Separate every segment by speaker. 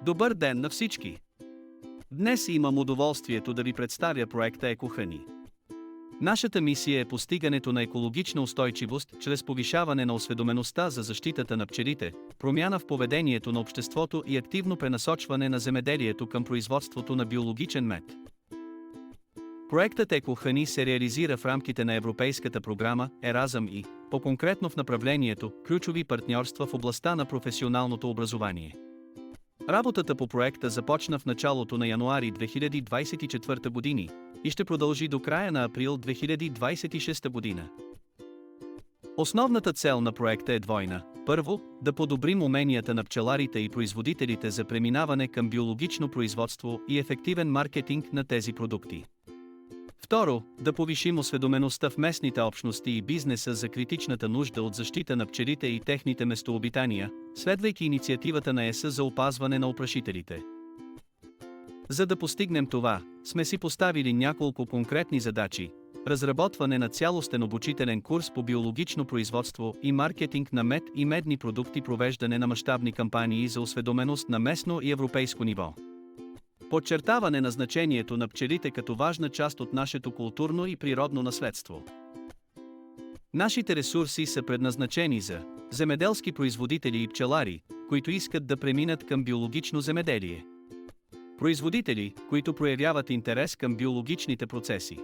Speaker 1: Добър ден на всички! Днес имам удоволствието да ви представя проекта EcoHoney. Нашата мисия е постигането на екологична устойчивост чрез повишаване на осведомеността за защитата на пчелите, промяна в поведението на обществото и активно пренасочване на земеделието към производството на биологичен мед. Проектът EcoHoney се реализира в рамките на Европейската програма Еразъм и, по-конкретно в направлението ключови партньорства в областта на професионалното образование. Работата по проекта започна в началото на януари 2024 години и ще продължи до края на април 2026 година. Основната цел на проекта е двойна. Първо, да подобрим уменията на пчеларите и производителите за преминаване към биологично производство и ефективен маркетинг на тези продукти. Второ, да повишим осведомеността в местните общности и бизнеса за критичната нужда от защита на пчелите и техните местообитания, следвайки инициативата на ЕС за опазване на опрашителите. За да постигнем това, сме си поставили няколко конкретни задачи: разработване на цялостен обучителен курс по биологично производство и маркетинг на мед и медни продукти, провеждане на мащабни кампании за осведоменост на местно и европейско ниво. Подчертаване на значението на пчелите като важна част от нашето културно и природно наследство. Нашите ресурси са предназначени за земеделски производители и пчелари, които искат да преминат към биологично земеделие. Производители, които проявяват интерес към биологичните процеси.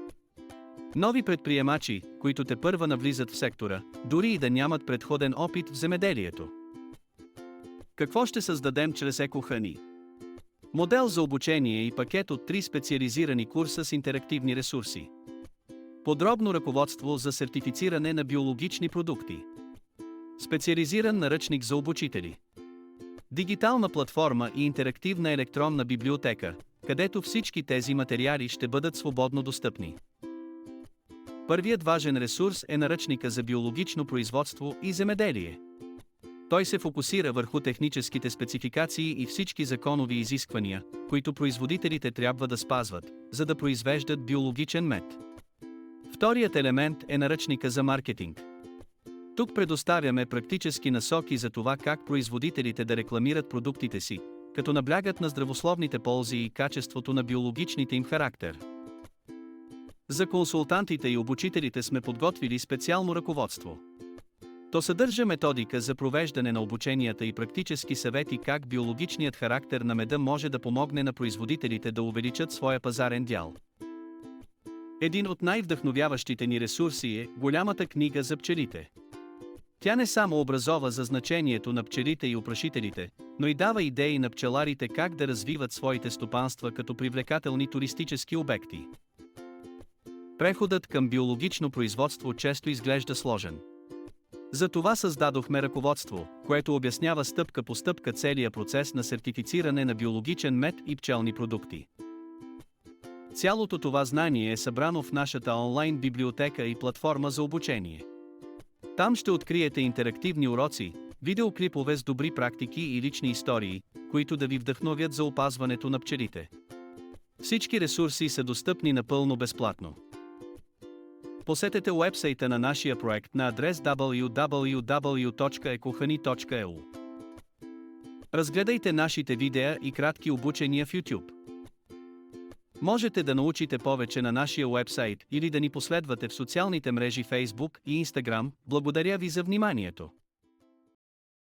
Speaker 1: Нови предприемачи, които тепърва навлизат в сектора, дори и да нямат предходен опит в земеделието. Какво ще създадем чрез EcoHoney? Модел за обучение и пакет от 3 специализирани курса с интерактивни ресурси. Подробно ръководство за сертифициране на биологични продукти. Специализиран наръчник за обучители. Дигитална платформа и интерактивна електронна библиотека, където всички тези материали ще бъдат свободно достъпни. Първият важен ресурс е наръчника за биологично производство и земеделие. Той се фокусира върху техническите спецификации и всички законови изисквания, които производителите трябва да спазват, за да произвеждат биологичен мед. Вторият елемент е наръчника за маркетинг. Тук предоставяме практически насоки за това как производителите да рекламират продуктите си, като наблягат на здравословните ползи и качеството на биологичните им характер. За консултантите и обучителите сме подготвили специално ръководство. То съдържа методика за провеждане на обученията и практически съвети как биологичният характер на меда може да помогне на производителите да увеличат своя пазарен дял. Един от най-вдъхновяващите ни ресурси е голямата книга за пчелите. Тя не само образова за значението на пчелите и опрашителите, но и дава идеи на пчеларите как да развиват своите стопанства като привлекателни туристически обекти. Преходът към биологично производство често изглежда сложен. Затова създадохме ръководство, което обяснява стъпка по стъпка целия процес на сертифициране на биологичен мед и пчелни продукти. Цялото това знание е събрано в нашата онлайн библиотека и платформа за обучение. Там ще откриете интерактивни уроци, видеоклипове с добри практики и лични истории, които да ви вдъхновят за опазването на пчелите. Всички ресурси са достъпни напълно безплатно. Посетете уебсайта на нашия проект на адрес www.ecohoney.eu. Разгледайте нашите видеа и кратки обучения в YouTube. Можете да научите повече на нашия уебсайт или да ни последвате в социалните мрежи Facebook и Instagram. Благодаря ви за вниманието.